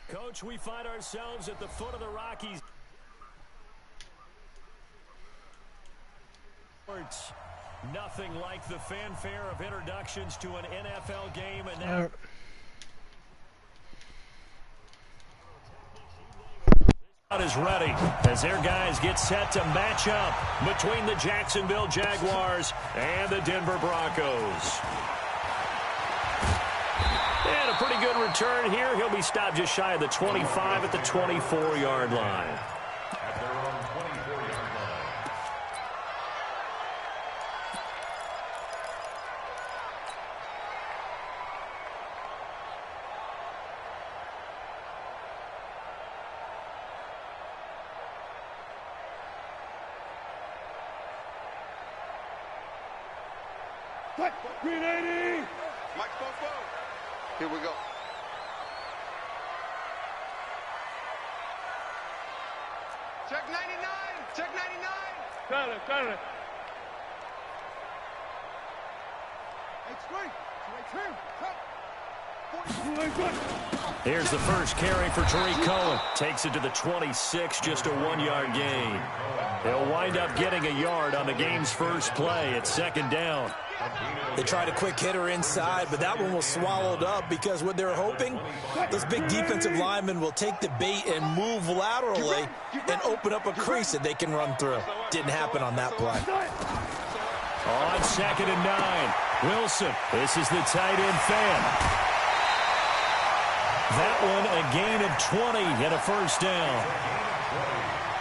Coach, we find ourselves at the foot of the Rockies. Nothing like the fanfare of introductions to an NFL game, and now is ready as their guys get set to match up between the Jacksonville Jaguars and the Denver Broncos. And a pretty good return here. He'll be stopped just shy of the 25 at the 24-yard line. Green 80! Mike Fofo. Here we go. Check 99! Check 99! Got it. Here's the first carry for Tariq Cohen. Takes it to the 26, just a 1-yard gain. He'll wind up getting a yard on the game's first play. It's second down. They tried a quick hitter inside, but that one was swallowed up because what they're hoping, those big defensive linemen will take the bait and move laterally and open up a crease that they can run through. Didn't happen on that play. On second and 9, Wilson. This is the tight end fan. That one a gain of 20 and a first down.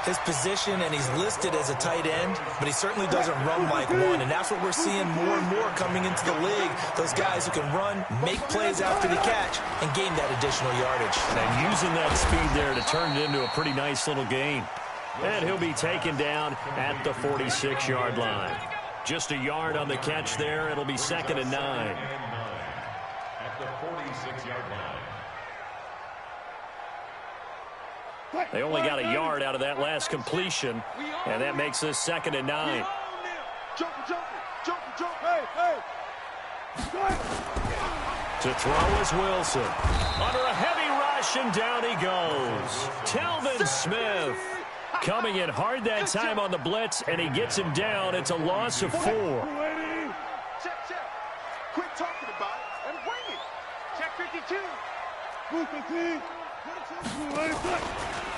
His position, and he's listed as a tight end, but he certainly doesn't run like one, and that's what we're seeing more and more coming into the league. Those guys who can run, make plays after the catch, and gain that additional yardage. And using that speed there to turn it into a pretty nice little gain. And he'll be taken down at the 46-yard line. Just a yard on the catch there. It'll be second and 9. At the 46-yard line. They only got a yard out of that last completion, and that makes this second and 9. Jump. To throw is Wilson. Under a heavy rush, and down he goes. Telvin Smith coming in hard that time on the blitz, and he gets him down. It's a loss of 4. Check. Quit talking about it and bring it. Check 52.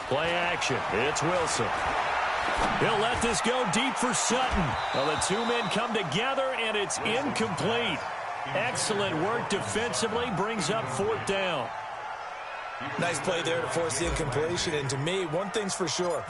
Play action. It's Wilson. He'll let this go deep for Sutton. Well, the two men come together, and it's incomplete. Excellent work defensively. Brings up fourth down. Nice play there to force the incompletion. And to me, one thing's for sure.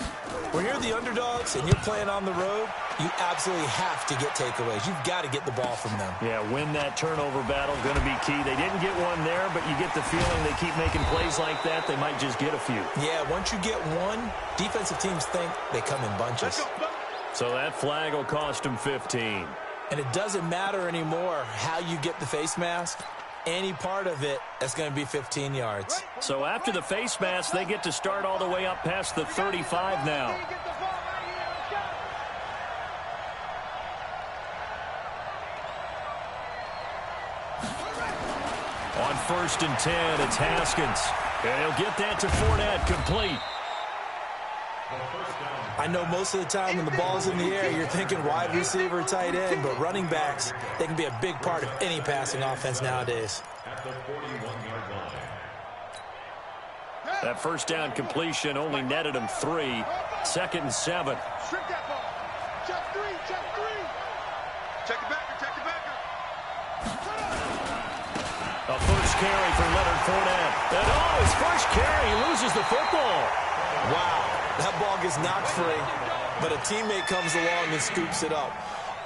When you're the underdogs and you're playing on the road, you absolutely have to get takeaways. You've got to get the ball from them. Yeah, win that turnover battle. Going to be key. They didn't get one there, but you get the feeling they keep making plays like that, they might just get a few. Yeah, once you get one, defensive teams think they come in bunches. So that flag will cost them 15. And it doesn't matter anymore how you get the face mask. Any part of it, that's going to be 15 yards. So after the face mask, they get to start all the way up past the 35 now. On first and 10, it's Haskins. And he'll get that to Fournette, complete. I know most of the time when the ball's in the air, you're thinking wide receiver, tight end, but running backs, they can be a big part of any passing offense nowadays. At the 41-yard line. That first down completion only netted him 3. Second and 7. Strip that ball. Check 3. Check the backer. A first carry for Leonard Fournette. And his first carry, he loses the football. Wow, that ball gets knocked free, but a teammate comes along and scoops it up.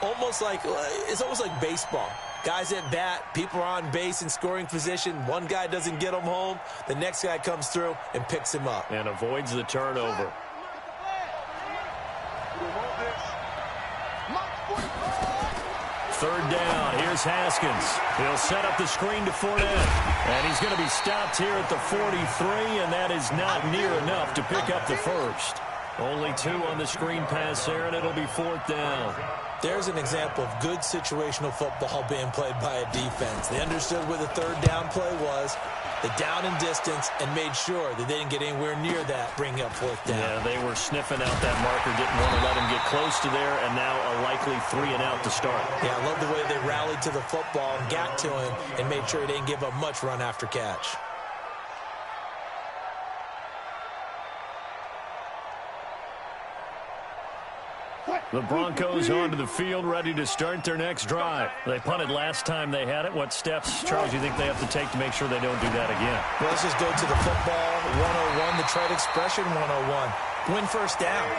It's almost like baseball. Guys at bat, people are on base in scoring position. One guy doesn't get him home. The next guy comes through and picks him up. And avoids the turnover. Third down. Here's Haskins. He'll set up the screen to Fournette. And he's going to be stopped here at the 43, and that is not near enough to pick up the first. Only 2 on the screen pass there, and it'll be fourth down. There's an example of good situational football being played by a defense. They understood where the third down play was, the down and distance, and made sure that they didn't get anywhere near that, bringing up fourth down. Yeah, they were sniffing out that marker, didn't want to let him get close to there, and now a likely 3-and-out to start. Yeah, I love the way they rallied to the football and got to him and made sure he didn't give up much run after catch. The Broncos onto the field, ready to start their next drive. They punted last time they had it. What steps, Charles, you think they have to take to make sure they don't do that again? Well, let's just go to the football 101, the trade expression 101. Win first down.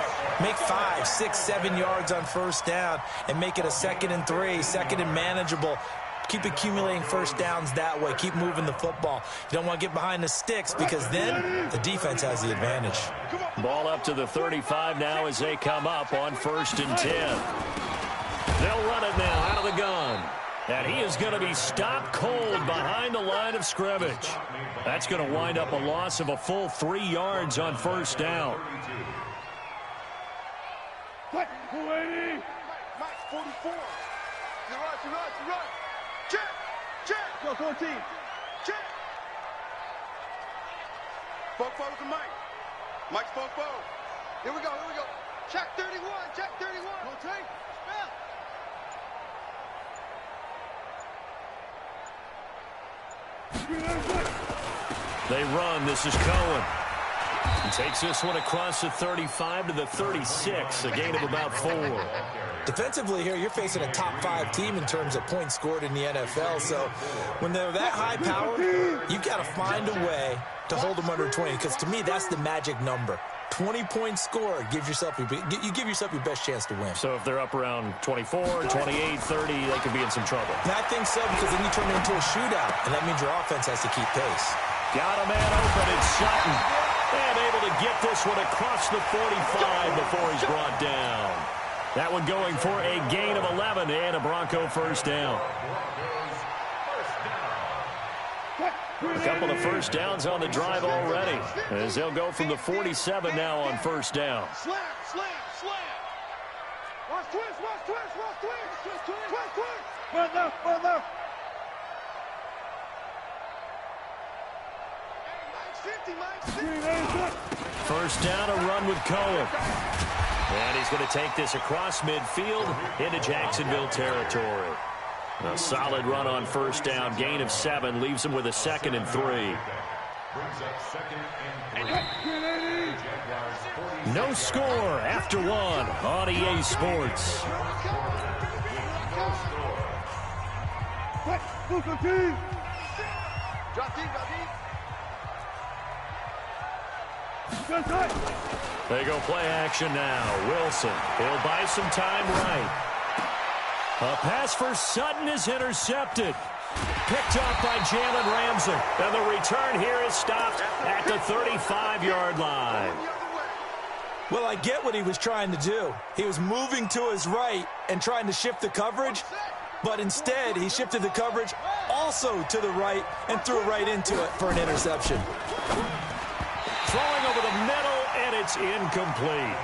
Make 5, 6, 7 yards on first down and make it a 2nd and 3, 2nd and manageable. Keep accumulating first downs that way. Keep moving the football. You don't want to get behind the sticks because then the defense has the advantage. Ball up to the 35 now as they come up on 1st and 10. They'll run it now out of the gun. And he is going to be stopped cold behind the line of scrimmage. That's going to wind up a loss of a full 3 yards on first down. Mike, 44. You run. Check. Go 14. Check. 4-4 to Mike. Mike's 4-4. Here we go. Check 31. Go take. They run. This is Cohen. He takes this one across the 35 to the 36, a gain of about 4. Defensively here, you're facing a top 5 team in terms of points scored in the NFL. So when they're that high powered, you've got to find a way to hold them under 20. Because to me, that's the magic number. 20 points scored gives yourself you give yourself your best chance to win. So if they're up around 24, 28, 30, they could be in some trouble. And I think so, because then you turn it into a shootout, and that means your offense has to keep pace. Got a man open, it's Sutton. And able to get this one across the 45 before he's brought down. That one going for a gain of 11 and a Bronco first down. A couple of first downs on the drive already, as they'll go from the 47 now on first down. Slam. Watch twist. Well enough. Mike's 50. First down, a run with Cohen. And he's going to take this across midfield into Jacksonville territory. A solid run on first down, gain of 7, leaves him with a 2nd and 3. No score after 1 on EA Sports. They go play action now. Wilson, he'll buy some time right. A pass for Sutton is intercepted. Picked off by Jalen Ramsey. And the return here is stopped at the 35-yard line. Well, I get what he was trying to do. He was moving to his right and trying to shift the coverage, but instead he shifted the coverage also to the right and threw it right into it for an interception. Throwing over the middle, and it's incomplete.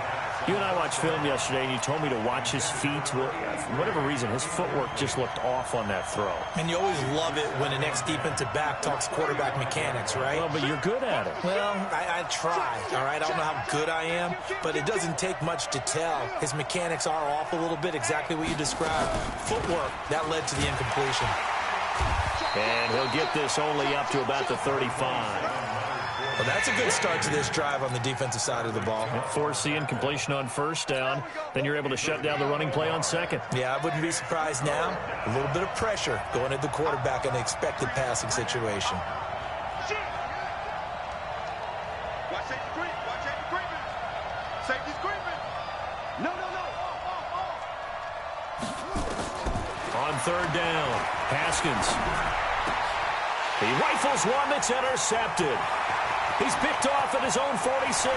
You and I watched film yesterday, and you told me to watch his feet. Well, for whatever reason, his footwork just looked off on that throw. And you always love it when an ex-defensive back talks quarterback mechanics, right? Well, but you're good at it. Well, I try, all right? I don't know how good I am, but it doesn't take much to tell. His mechanics are off a little bit, exactly what you described. Footwork, that led to the incompletion. And he'll get this only up to about the 35. Well, that's a good start to this drive on the defensive side of the ball. Force the incompletion on first down. Then you're able to shut down the running play on second. Yeah, I wouldn't be surprised now. A little bit of pressure going at the quarterback in an expected passing situation. Watch safety creeping. Safety's creeping. No. On third down, Haskins. He rifles one that's intercepted. He's picked off at his own 46.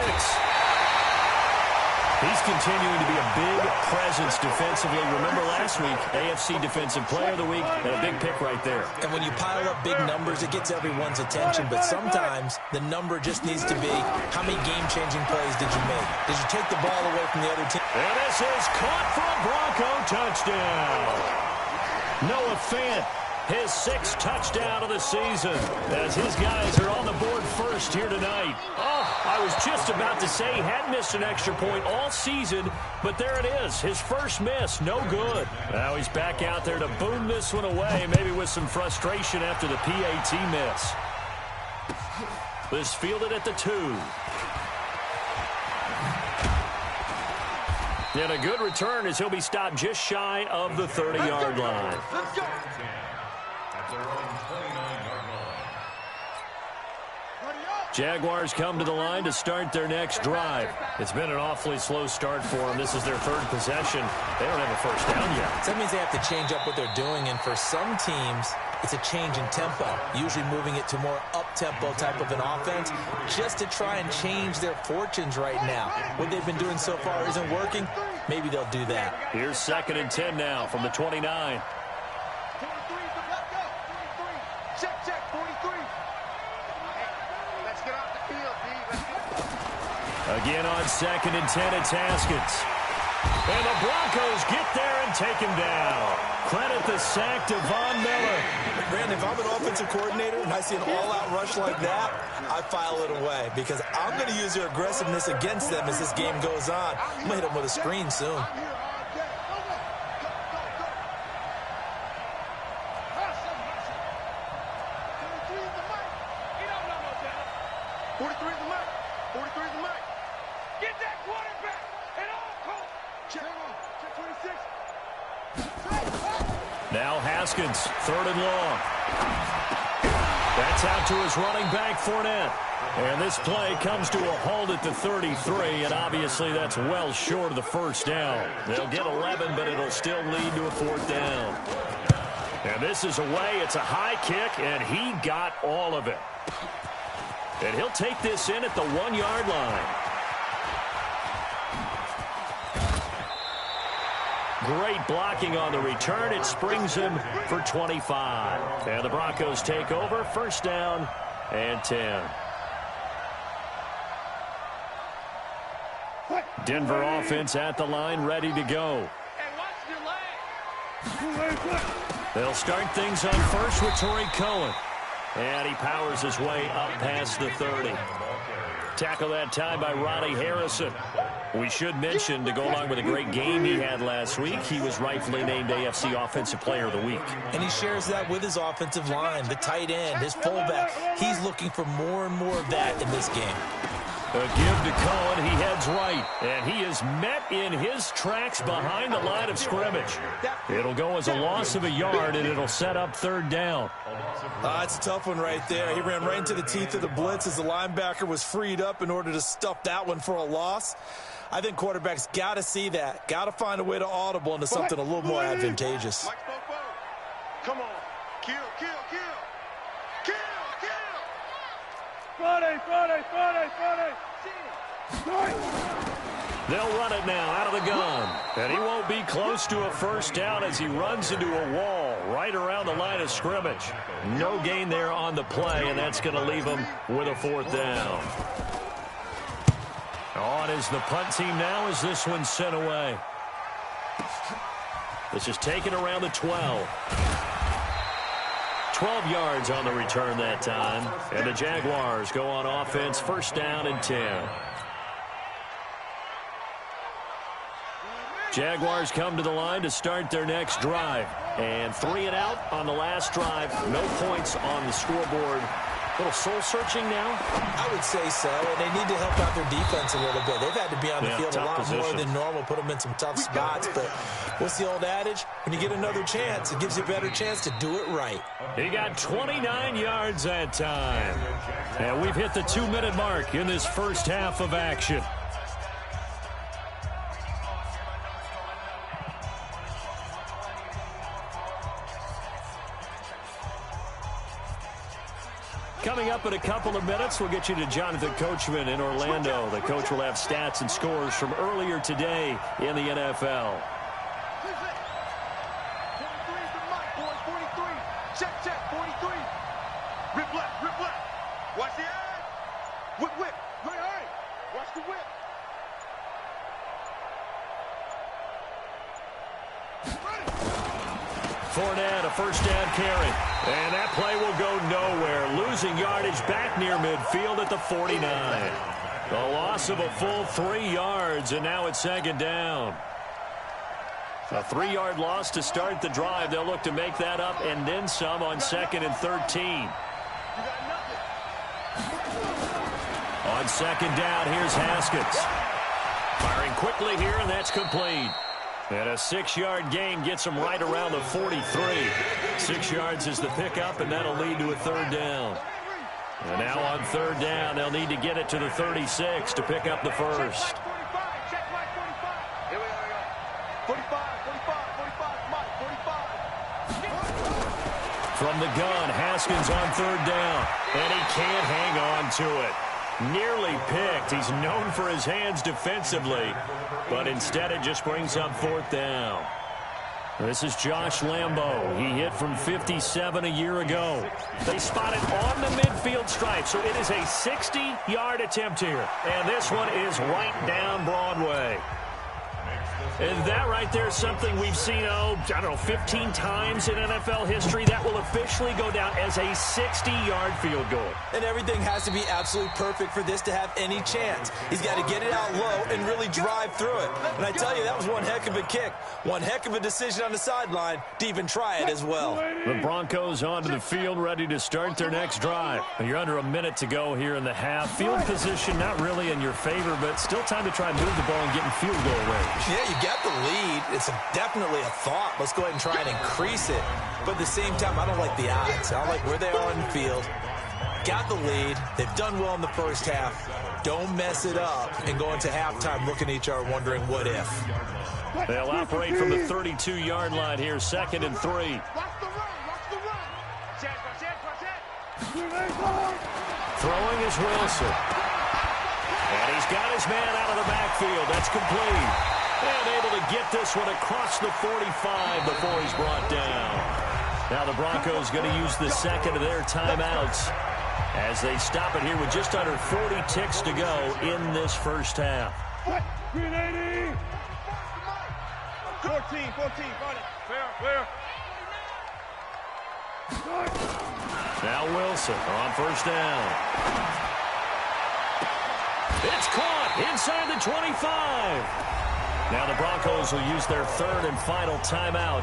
He's continuing to be a big presence defensively. Remember last week, AFC Defensive Player of the Week, and a big pick right there. And when you pile up big numbers, it gets everyone's attention. But sometimes the number just needs to be, how many game-changing plays did you make? Did you take the ball away from the other team? And this is caught for a Bronco touchdown. Noah Fant, his 6th touchdown of the season, as his guys are on the board first here tonight. Oh, I was just about to say he hadn't missed an extra point all season, but there it is, his first miss, no good. Now he's back out there to boom this one away, maybe with some frustration after the PAT miss. This fielded at the 2. And a good return as he'll be stopped just shy of the 30-yard line. Let's go. At their own 29-yard line. Jaguars come to the line to start their next drive. It's been an awfully slow start for them. This is their 3rd possession. They don't have a first down yet. So that means they have to change up what they're doing, and for some teams, it's a change in tempo, usually moving it to more up-tempo type of an offense, just to try and change their fortunes right now. What they've been doing so far isn't working. Maybe they'll do that. Here's 2nd and 10 now from the 29. 43, let's go. 43. Check, 43. Hey, let's get off the field, D. Let's go. Again on 2nd and 10, it's Haskins. And the Broncos get there and take him down. Credit the sack to Von Miller. Brandon, if I'm an offensive coordinator and I see an all-out rush like that, I file it away because I'm going to use their aggressiveness against them as this game goes on. I'm going to hit them with a screen soon. I'm here all day. Go, go. Go. Hustle. 43 is the mic. He don't know no better. 43 is the mic. 43 is the mic. Get that quarterback. And all coach. Check 26. Now Haskins, 3rd and long. That's out to his running back, Fournette. And this play comes to a halt at the 33, and obviously that's well short of the first down. They'll get 11, but it'll still lead to a 4th down. And this is away. It's a high kick, and he got all of it. And he'll take this in at the 1-yard line. Great blocking on the return. It springs him for 25. And the Broncos take over. 1st down and 10. Denver offense at the line, ready to go. They'll start things on first with Torrey Cohen. And he powers his way up past the 30. Tackle that time by Ronnie Harrison. We should mention, to go along with a great game he had last week, he was rightfully named AFC Offensive Player of the Week. And he shares that with his offensive line, the tight end, his fullback. He's looking for more and more of that in this game. A give to Cohen. He heads right. And he is met in his tracks behind the line of scrimmage. It'll go as a loss of a yard, and it'll set up 3rd down. It's a tough one right there. He ran right into the teeth of the blitz as the linebacker was freed up in order to stuff that one for a loss. I think quarterbacks got to see that. Got to find a way to audible into something a little more advantageous. Come on. Kill. Friday. They'll run it now out of the gun. And he won't be close to a first down as he runs into a wall right around the line of scrimmage. No gain there on the play, and that's going to leave him with a 4th down. On is the punt team now as this one's sent away. This is taken around the 12. 12 yards on the return that time. And the Jaguars go on offense, 1st down and 10. Jaguars come to the line to start their next drive. And 3 and out on the last drive. No points on the scoreboard. A little soul-searching now? I would say so, and they need to help out their defense a little bit. They've had to be on the field a lot more than normal, put them in some tough spots. But what's the old adage? When you get another chance, it gives you a better chance to do it right. He got 29 yards that time. And we've hit the 2-minute mark in this first half of action. Coming up in a couple of minutes, we'll get you to Jonathan Coachman in Orlando. The coach will have stats and scores from earlier today in the NFL. 43 is the mic, boys. 43. Check, 43. Rip left. Watch the eye. Whip. Hey. Watch the whip. Fournette, a first down carry. And that play will go nowhere. Losing yardage back near midfield at the 49. A loss of a full 3 yards, and now it's second down. A 3-yard loss to start the drive. They'll look to make that up and then some on 2nd and 13. On second down, here's Haskins. Firing quickly here, and that's complete. And a 6-yard gain gets him right around the 43. 6 yards is the pickup, and that'll lead to a third down. And now on third down, they'll need to get it to the 36 to pick up the first. Check Mike 45. Here we go. 45. From the gun, Haskins on third down. And he can't hang on to it. Nearly picked. He's known for his hands defensively, but instead it just brings up fourth down. This is Josh Lambo. He hit from 57 a year ago. They spot it on the midfield stripe, so it is a 60-yard attempt here. And this one is right down Broadway. And that right there is something we've seen, 15 times in NFL history. That will officially go down as a 60-yard field goal. And everything has to be absolutely perfect for this to have any chance. He's got to get it out low and really drive through it. And I tell you, that was one heck of a kick. One heck of a decision on the sideline to even try it as well. The Broncos onto the field, ready to start their next drive. You're under a minute to go here in the half. Field position not really in your favor, but still time to try and move the ball and get in field goal range. Yeah, you got the lead. It's definitely a thought. Let's go ahead and try and increase it. But at the same time, I don't like the odds. I don't like where they are on the field. Got the lead. They've done well in the first half. Don't mess it up and go into halftime looking at each other wondering what if. They'll operate from the 32-yard line here, 2nd and 3. Watch the run. Check. Throwing is Wilson. And he's got his man out of the backfield. That's complete. And able to get this one across the 45 before he's brought down. Now the Broncos going to use the second of their timeouts as they stop it here with just under 40 ticks to go in this first half. 380. 14. Got it. Fair. Now Wilson on first down. It's caught inside the 25. Now the Broncos will use their third and final timeout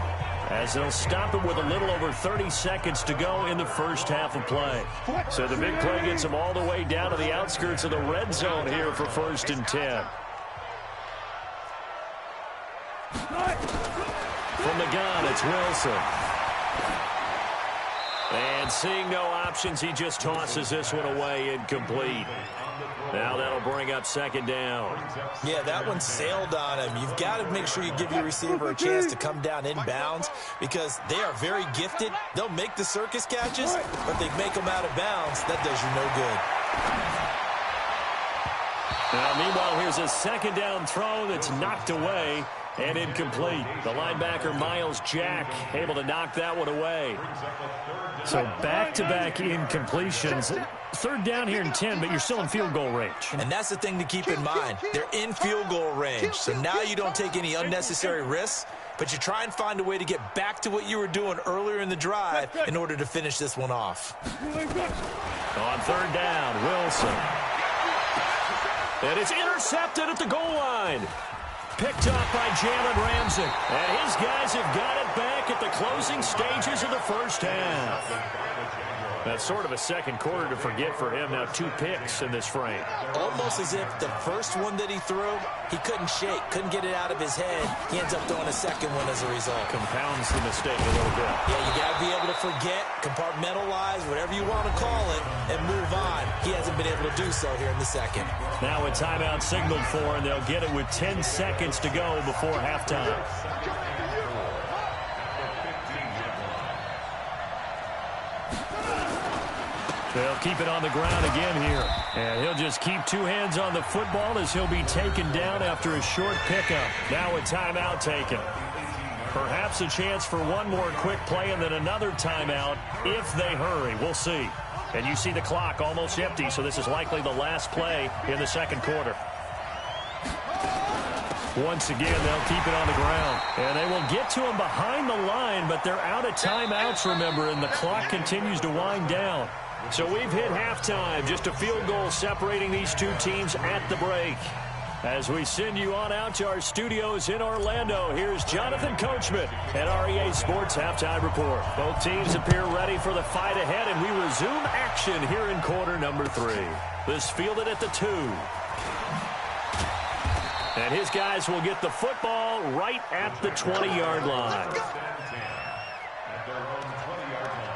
as they'll stop it with a little over 30 seconds to go in the first half of play. So the big play gets them all the way down to the outskirts of the red zone here for 1st and 10. From the gun, it's Wilson. And seeing no options, he just tosses this one away, incomplete. Now that'll bring up second down. Yeah, that one sailed on him. You've got to make sure you give your receiver a chance to come down inbounds because they are very gifted. They'll make the circus catches, but they make them out of bounds. That does you no good. Now, meanwhile, here's a second down throw that's knocked away and incomplete. The linebacker, Miles Jack, able to knock that one away. So back-to-back incompletions. Third down here in 10, but you're still in field goal range. And that's the thing to keep in mind. They're in field goal range. So now you don't take any unnecessary risks, but you try and find a way to get back to what you were doing earlier in the drive in order to finish this one off. On third down, Wilson. And it's intercepted at the goal line. Picked up by Jalen Ramsey. And his guys have got it back at the closing stages of the first half. That's sort of a second quarter to forget for him. Now 2 picks in this frame. Almost as if the first one that he threw, he couldn't shake, couldn't get it out of his head. He ends up throwing a second one as a result. Compounds the mistake a little bit. Yeah, you got to be able to forget, compartmentalize, whatever you want to call it, and move on. He hasn't been able to do so here in the second. Now a timeout signaled for, and they'll get it with 10 seconds to go before halftime. They'll keep it on the ground again here. And he'll just keep two hands on the football as he'll be taken down after a short pickup. Now a timeout taken. Perhaps a chance for one more quick play and then another timeout if they hurry. We'll see. And you see the clock almost empty, so this is likely the last play in the second quarter. Once again, they'll keep it on the ground. And they will get to him behind the line, but they're out of timeouts, remember, and the clock continues to wind down. So we've hit halftime. Just a field goal separating these two teams at the break. As we send you on out to our studios in Orlando, here's Jonathan Coachman at REA Sports Halftime Report. Both teams appear ready for the fight ahead, and we resume action here in quarter number 3. This fielded at the 2. And his guys will get the football right at the 20-yard line. At their own 20-yard line.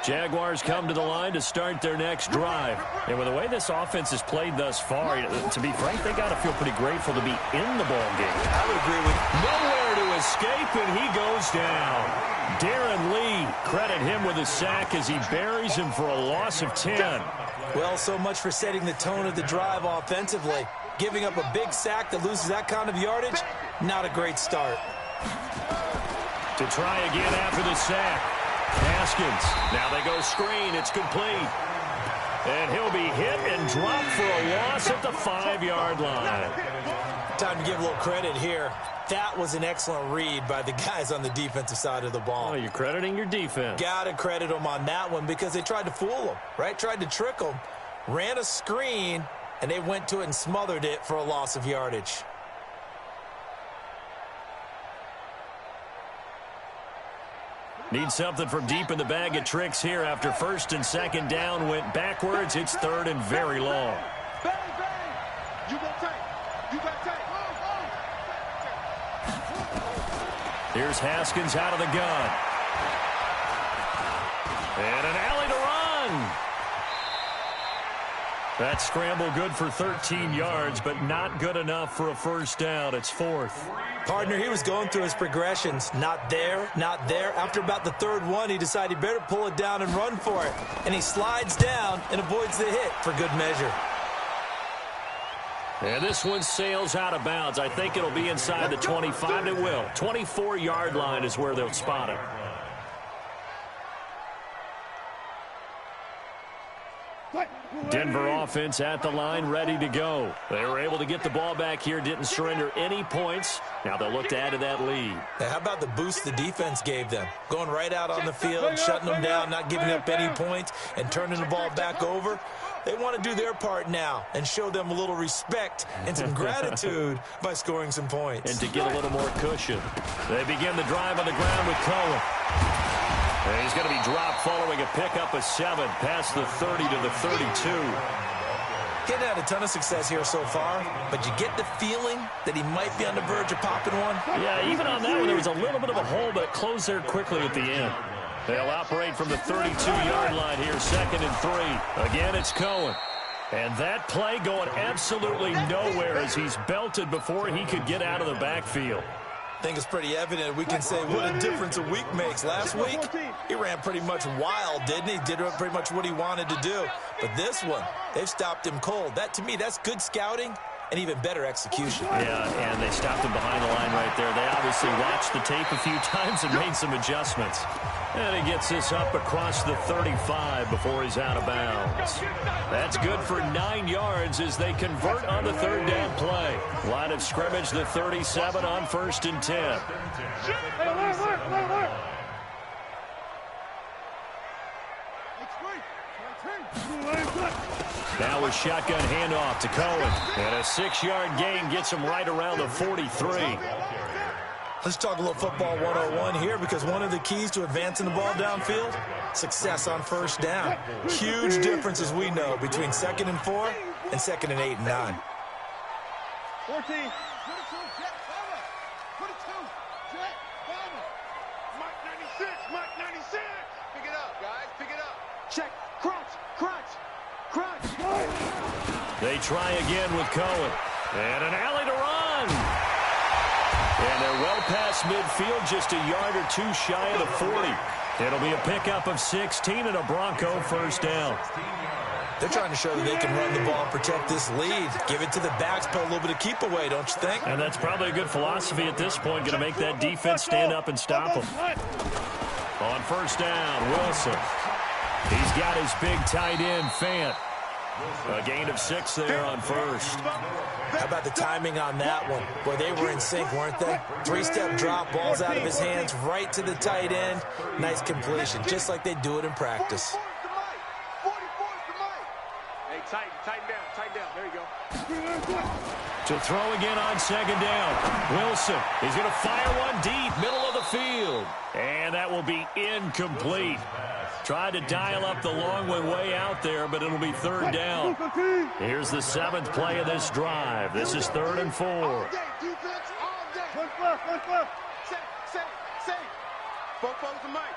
Jaguars come to the line to start their next drive. And with the way this offense has played thus far, to be frank, they got to feel pretty grateful to be in the ball game. I would agree with you. Nowhere to escape, and he goes down. Darren Lee, credit him with a sack as he buries him for a loss of 10. Well, so much for setting the tone of the drive offensively. Giving up a big sack that loses that kind of yardage, not a great start. To try again after the sack. Haskins. Now they go screen. It's complete. And he'll be hit and dropped for a loss at the 5-yard line. Time to give a little credit here. That was an excellent read by the guys on the defensive side of the ball. Oh, you're crediting your defense. Got to credit them on that one because they tried to fool them, right? Tried to trick them. Ran a screen, and they went to it and smothered it for a loss of yardage. Need something from deep in the bag of tricks here after first and second down went backwards. It's third and very long. Bang, bang. You got take. You got take. Here's Haskins out of the gun. And an alley to run. That scramble good for 13 yards, but not good enough for a first down. It's fourth. Partner, he was going through his progressions. Not there, not there. After about the third one, he decided he better pull it down and run for it. And he slides down and avoids the hit for good measure. And this one sails out of bounds. I think it'll be inside the 25. It will. 24-yard line is where they'll spot it. Denver offense at the line, ready to go. They were able to get the ball back here, didn't surrender any points. Now they'll look to add to that lead. Now, how about the boost the defense gave them? Going right out on the field, shutting them down, not giving up any points, and turning the ball back over. They want to do their part now and show them a little respect and some gratitude by scoring some points. And to get a little more cushion. They begin the drive on the ground with Cohen. And he's going to be dropped following a pickup of 7 past the 30 to the 32. Getting had a ton of success here so far, but you get the feeling that he might be on the verge of popping one. Yeah, even on that one, there was a little bit of a hole, but it closed there quickly at the end. They'll operate from the 32-yard line here, 2nd and 3. Again, it's Cohen. And that play going absolutely nowhere as he's belted before he could get out of the backfield. I think it's pretty evident. We can say what a difference a week makes. Last week, he ran pretty much wild, didn't he? Did pretty much what he wanted to do. But this one, they've stopped him cold. That, to me, that's good scouting and even better execution. Yeah, and they stopped him behind the line right there. They obviously watched the tape a few times and made some adjustments. And he gets this up across the 35 before he's out of bounds. That's good for 9 yards as they convert on the third down play. Line of scrimmage, the 37 on 1st and 10. Now a shotgun handoff to Cohen. And a 6-yard gain gets him right around the 43. Let's talk a little football 101 here because one of the keys to advancing the ball downfield, success on first down. Huge difference, as we know, between 2nd and 4 and 2nd and 8 and 9. 14. 22, jet, bomber. 22, jet, bomber. Mike 96, Mike 96. Pick it up, guys, pick it up. Check, crunch, crunch, crunch. They try again with Cohen. And an alley to run. And they're well past midfield, just a yard or two shy of the 40. It'll be a pickup of 16 and a Bronco first down. They're trying to show that they can run the ball and protect this lead. Give it to the backs, put a little bit of keep away, don't you think? And that's probably a good philosophy at this point, going to make that defense stand up and stop them. On first down, Wilson. He's got his big tight end, Fant. A gain of 6 there on first. How about the timing on that one? Boy, they were in sync, weren't they? 3-step drop, balls out of his hands, right to the tight end. Nice completion, just like they do it in practice. Hey, tighten down. There you go. To throw again on second down. Wilson, he's going to fire one deep, middle of the field. And that will be incomplete. Tried to dial up the long one way out there, but it'll be third down. Here's the 7th play of this drive. This is 3rd and 4. All day, defense, all day. One left. Say. Fofo's the mic.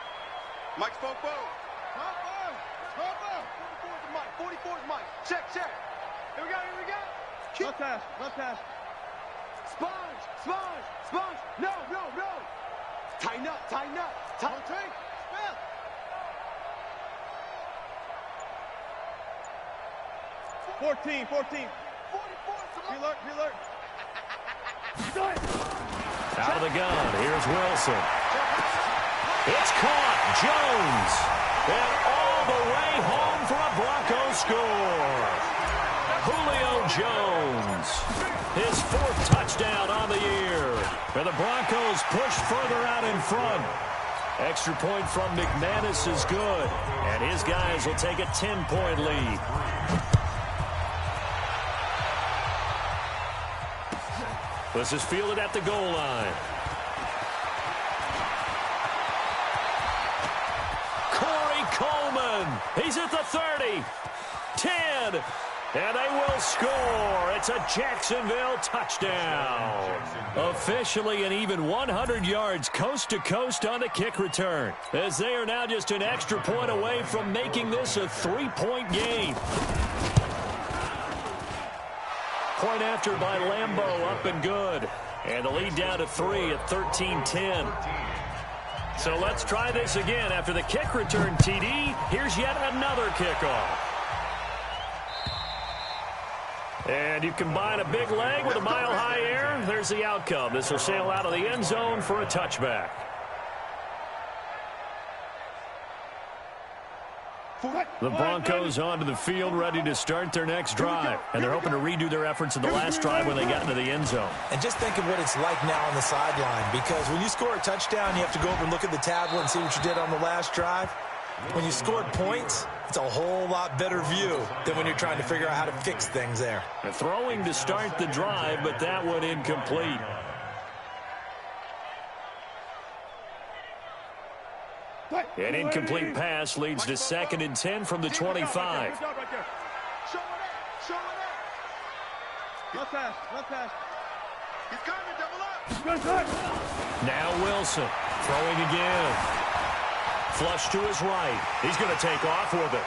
Mike's Fofo. 44's the mic. 44's the mic. Check. Here we go. Left pass. Sponge. No. Tighten up. Take. 14. 44's Reload. Out of the gun. Here's Wilson. It's caught. Jones. And all the way home for a Broncos score. Julio Jones. His 4th touchdown on the year. And the Broncos push further out in front. Extra point from McManus is good. And his guys will take a 10-point lead. This is fielded at the goal line. Corey Coleman. He's at the 30. 10. And they will score. It's a Jacksonville touchdown. Officially an even 100 yards coast to coast on the kick return, as they are now just an extra point away from making this a 3-point game. Point after by Lambeau, up and good. And the lead down to 3 at 13-10. So let's try this again. After the kick return, TD, here's yet another kickoff. And you combine a big leg with a mile-high air, there's the outcome. This will sail out of the end zone for a touchback. The Broncos onto the field, ready to start their next drive. And they're hoping to redo their efforts in the last drive when they got into the end zone. And just think of what it's like now on the sideline, because when you score a touchdown, you have to go over and look at the tablet and see what you did on the last drive. When you scored points, it's a whole lot better view than when you're trying to figure out how to fix things there. Throwing to start the drive, but that one incomplete. An incomplete pass leads to 2nd and 10 from the 25. Left pass. He's coming, double up. Now Wilson throwing again. Flush to his right. He's going to take off with it.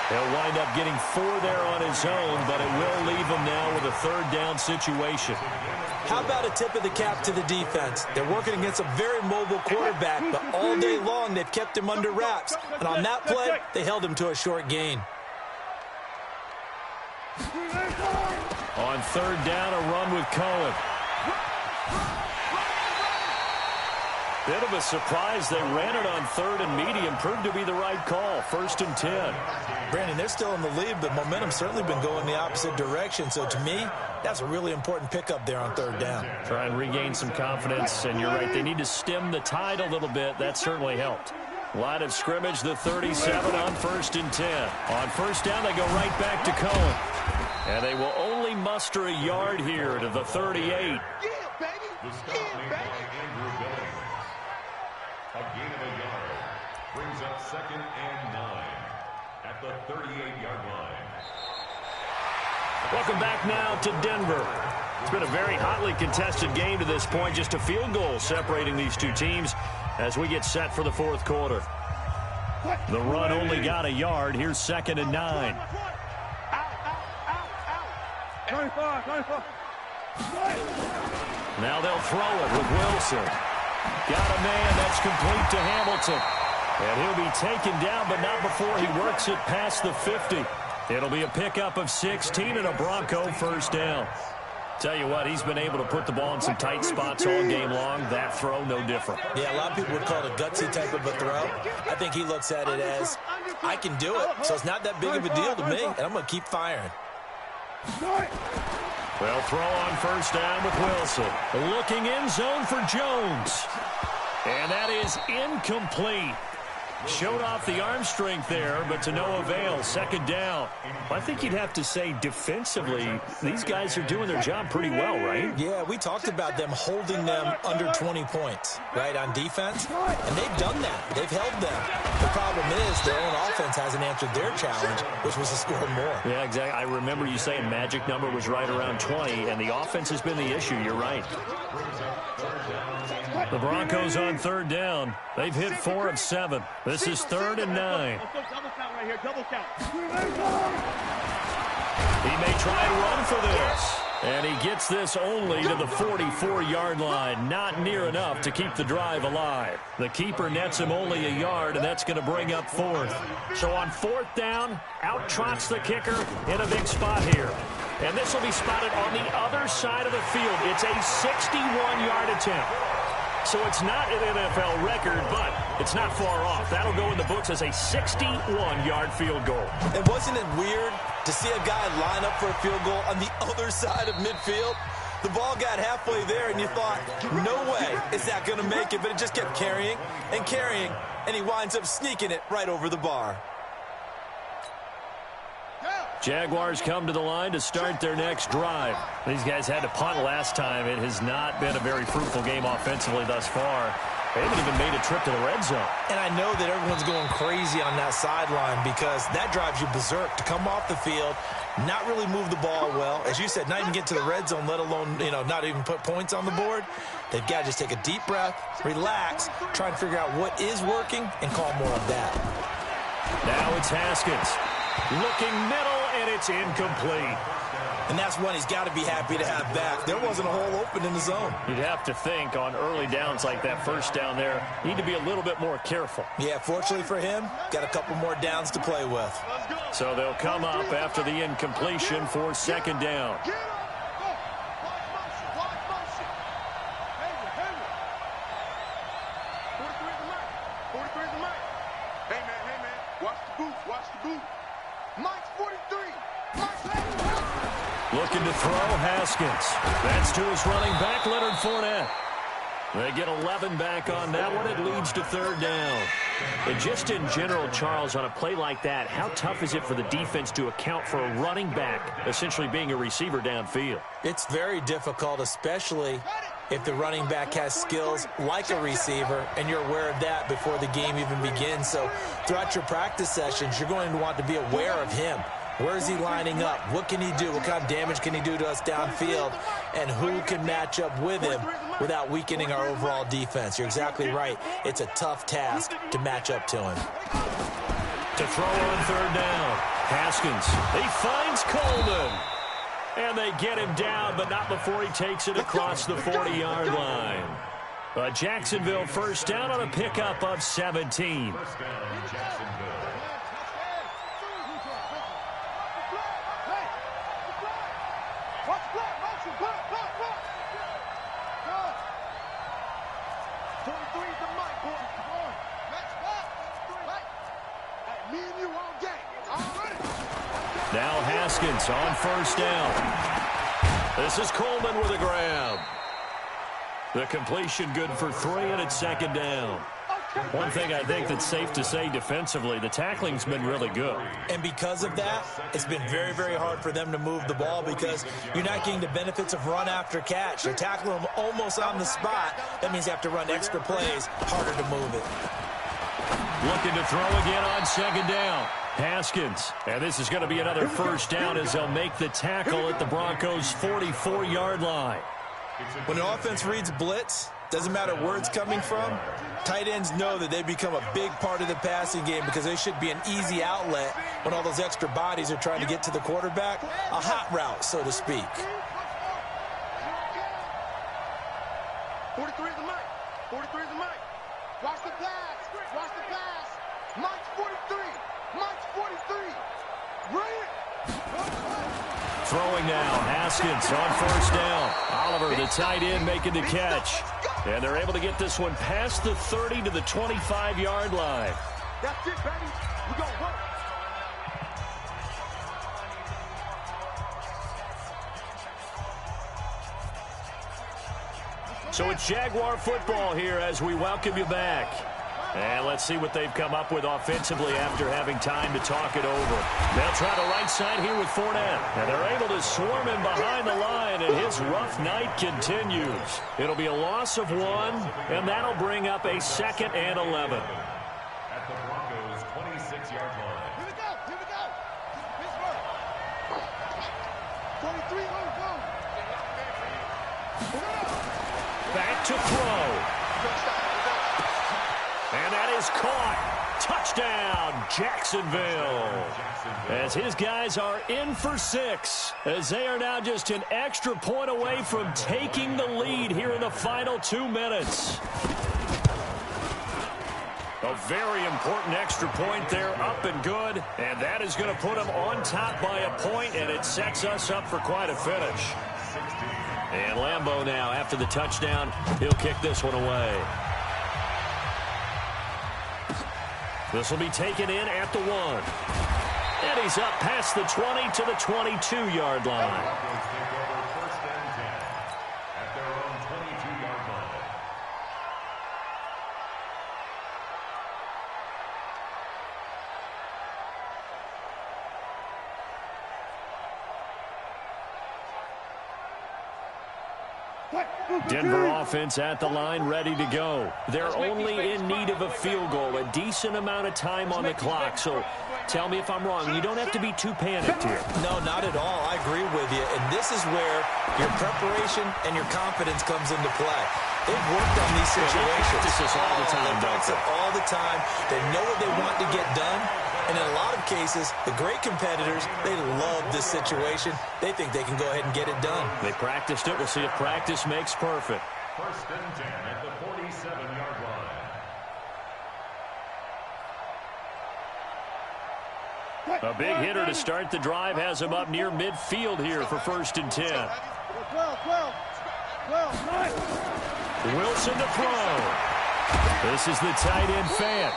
He'll wind up getting 4 there on his own, but it will leave him now with a 3rd down situation. How about a tip of the cap to the defense? They're working against a very mobile quarterback, but all day long they've kept him under wraps. And on that play, they held him to a short gain. On 3rd down, a run with Cohen. Bit of a surprise. They ran it on 3rd and medium. Proved to be the right call. 1st and 10. Brandon, they're still in the lead, but momentum's certainly been going the opposite direction. So to me, that's a really important pickup there on 3rd down. Try and regain some confidence. And you're right, they need to stem the tide a little bit. That certainly helped. Line of scrimmage, the 37 on 1st and 10. On 1st down, they go right back to Cohen. And they will only muster a yard here to the 38. Yeah, baby. A gain of a yard brings up 2nd and 9 at the 38-yard line. Welcome back now to Denver. It's been a very hotly contested game to this point. Just a field goal separating these two teams as we get set for the 4th quarter. The run only got a yard. Here's 2nd and 9. 25, 25. Now they'll throw it with Wilson. Got a man. That's complete to Hamilton. And he'll be taken down, but not before he works it past the 50. It'll be a pickup of 16 and a Bronco first down. Tell you what, he's been able to put the ball in some tight spots all game long. That throw, no different. Yeah, a lot of people would call it a gutsy type of a throw. I think he looks at it as, I can do it, so it's not that big of a deal to me, and I'm going to keep firing. Well, throw on first down with Wilson. Looking in zone for Jones. And that is incomplete. Showed off the arm strength there, but to no avail. Second down. I think you'd have to say defensively, these guys are doing their job pretty well, right? Yeah, we talked about them holding them under 20 points, right, on defense. And they've done that. They've held them. The problem is their own offense hasn't answered their challenge, which was to score more. Yeah, exactly. I remember you saying magic number was right around 20, and the offense has been the issue. You're right. The Broncos on third down. They've hit 4 of 7. This is 3rd and 9. Double count right here, double count. He may try and run for this. And he gets this only to the 44-yard line. Not near enough to keep the drive alive. The keeper nets him only a yard, and that's going to bring up 4th. So on 4th down, out trots the kicker in a big spot here. And this will be spotted on the other side of the field. It's a 61-yard attempt. So it's not an NFL record, but it's not far off. That'll go in the books as a 61-yard field goal. And wasn't it weird to see a guy line up for a field goal on the other side of midfield? The ball got halfway there, and you thought, no way is that going to make it. But it just kept carrying and carrying, and he winds up sneaking it right over the bar. Jaguars come to the line to start their next drive. These guys had to punt last time. It has not been a very fruitful game offensively thus far. They haven't even made a trip to the red zone. And I know that everyone's going crazy on that sideline because that drives you berserk to come off the field, not really move the ball well. As you said, not even get to the red zone, let alone, not even put points on the board. They've got to just take a deep breath, relax, try and figure out what is working, and call more of that. Now it's Haskins. Looking middle, and it's incomplete. And that's one he's got to be happy to have back. There wasn't a hole open in the zone. You'd have to think on early downs like that first down there, you need to be a little bit more careful. Yeah, fortunately for him, got a couple more downs to play with. So they'll come up after the incompletion for second down. Looking to throw, Haskins. That's to his running back, Leonard Fournette. They get 11 back on that one. It leads to third down. And just in general, Charles, on a play like that, how tough is it for the defense to account for a running back essentially being a receiver downfield? It's very difficult, especially if the running back has skills like a receiver, and you're aware of that before the game even begins. So throughout your practice sessions, you're going to want to be aware of him. Where is he lining up? What can he do? What kind of damage can he do to us downfield? And who can match up with him without weakening our overall defense? You're exactly right. It's a tough task to match up to him. To throw on third down, Haskins. He finds Coleman. And they get him down, but not before he takes it across the 40-yard line. A Jacksonville first down on a pickup of 17. First down, Jacksonville. Now Haskins on first down. This is Coleman with a grab. The completion good for 3, and it's second down. One thing I think that's safe to say defensively, the tackling's been really good. And because of that, it's been very, very hard for them to move the ball because you're not getting the benefits of run after catch. They're tackling them almost on the spot. That means you have to run extra plays, harder to move it. Looking to throw again on second down. Haskins. And this is going to be another first down as they'll make the tackle at the Broncos' 44-yard line. When an offense reads blitz, Doesn't matter where it's coming from. Tight ends know that they become a big part of the passing game because they should be an easy outlet when all those extra bodies are trying to get to the quarterback. A hot route, so to speak. 43 is the mic. 43 is the mic. Watch the pass. Watch the pass. Mike's 43. Mike's 43. Right. Throwing now, Haskins on first down. Oliver, the tight end, making the catch. And they're able to get this one past the 30 to the 25-yard line. That's it, baby. We're going to work. So it's Jaguar football here as we welcome you back. And let's see what they've come up with offensively after having time to talk it over. They'll try the right side here with Fournette. And they're able to swarm him behind the line, and his rough night continues. It'll be a loss of 1, and that'll bring up a 2nd and 11. At the Broncos' 26-yard line. Here we go. Here we go. Pittsburgh. 23. Back to throw. And that is caught. Touchdown, Jacksonville. As his guys are in for 6, as they are now just an extra point away from taking the lead here in the final 2 minutes. A very important extra point there, up and good. And that is going to put them on top by a point, and it sets us up for quite a finish. And Lambeau now, after the touchdown, he'll kick this one away. This will be taken in at the 1. And he's up past the 20 to the 22-yard line. Broncos take over 1st and 10 at their own 22-yard line. Denver offense at the line, ready to go. They're only in need of a field goal, a decent amount of time on the clock. So tell me if I'm wrong. You don't have to be too panicked here. No, not at all. I agree with you. And this is where your preparation and your confidence comes into play. They've worked on these situations. This all the time. They practice it all the time. They know what they want to get done. And in a lot of cases, the great competitors, they love this situation. They think they can go ahead and get it done. They practiced it. We'll see if practice makes perfect. 1st and 10 at the 47-yard line. A big hitter to start the drive has him up near midfield here for 1st and 10. 12. Wilson to throw. This is the tight end Fant.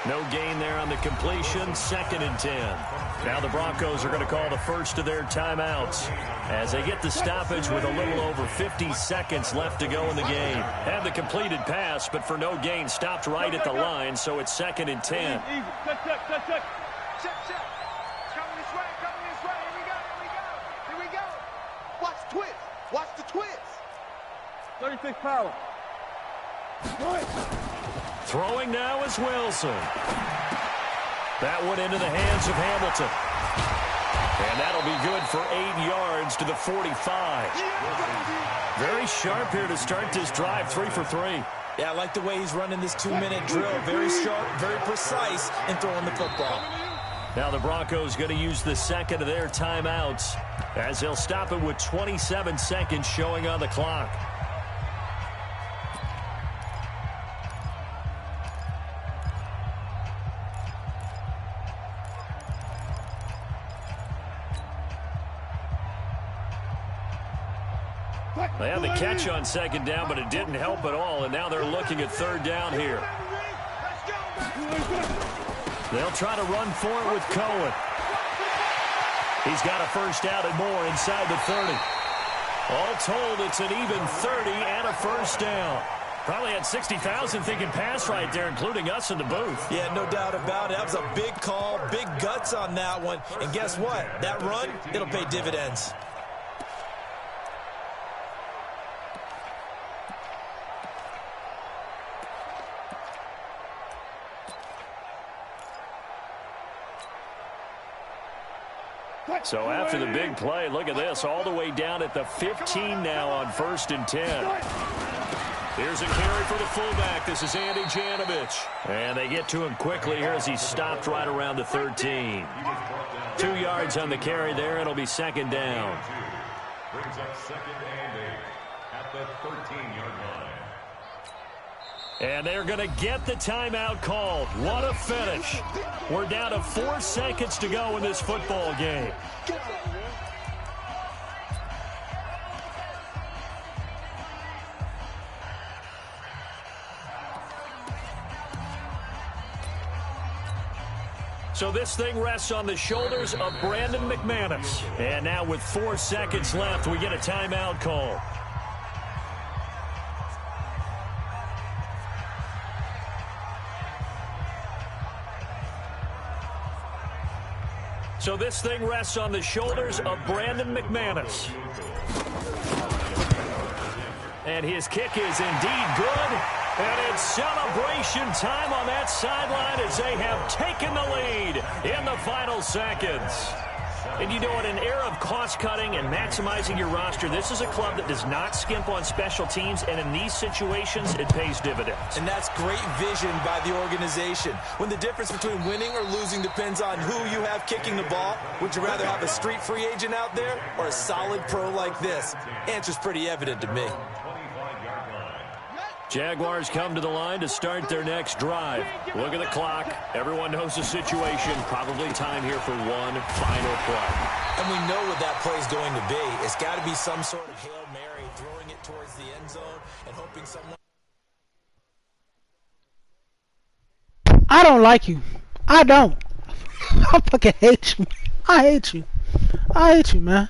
No gain there on the completion, 2nd and 10. Now the Broncos are going to call the first of their timeouts as they get the stoppage with a little over 50 seconds left to go in the game. Had the completed pass, but for no gain, stopped right at the line, so it's 2nd and 10. Check. Coming this way. Here we go. Watch the twist. Watch the twist. 36 power. Throwing now is Wilson. That one into the hands of Hamilton. And that'll be good for 8 yards to the 45. Very sharp here to start this drive, 3 for 3. Yeah, I like the way he's running this 2-minute drill. Very sharp, very precise in throwing the football. Now the Broncos going to use the 2nd of their timeouts as they'll stop it with 27 seconds showing on the clock. They had the catch on 2nd down, but it didn't help at all, and now they're looking at 3rd down here. They'll try to run for it with Cohen. He's got a first down and more inside the 30. All told, it's an even 30 and a first down. Probably had 60,000 thinking pass right there, including us in the booth. Yeah, no doubt about it. That was a big call, big guts on that one. And guess what? That run, it'll pay dividends. So after the big play, look at this, all the way down at the 15 now on 1st and 10. Here's a carry for the fullback. This is Andy Janovich. And they get to him quickly here as he stopped right around the 13. 2 yards on the carry there. It'll be second down. Brings up second and 8 at the 13-yard line. And they're going to get the timeout called. What a finish. We're down to 4 seconds to go in this football game. So this thing rests on the shoulders of Brandon McManus. And now with 4 seconds left, we get a timeout call. So this thing rests on the shoulders of Brandon McManus. And his kick is indeed good. And it's celebration time on that sideline as they have taken the lead in the final seconds. And you know, in an era of cost-cutting and maximizing your roster, this is a club that does not skimp on special teams, and in these situations, it pays dividends. And that's great vision by the organization. When the difference between winning or losing depends on who you have kicking the ball, would you rather have a street free agent out there or a solid pro like this? Answer's pretty evident to me. Jaguars come to the line to start their next drive. Look at the clock. Everyone knows the situation. Probably time here for one final play. And we know what that play is going to be. It's got to be some sort of Hail Mary, throwing it towards the end zone and hoping someone... I don't like you. I don't. I fucking hate you. I hate you. I hate you, man.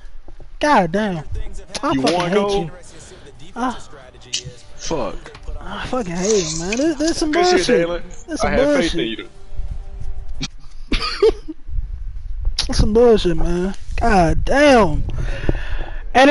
God damn. I You fucking want hate to you. Fuck. I fucking hate him, man. This some Good shit, bullshit. Dalen. This I some have bullshit. faith in you. That's some bullshit, man. God damn. And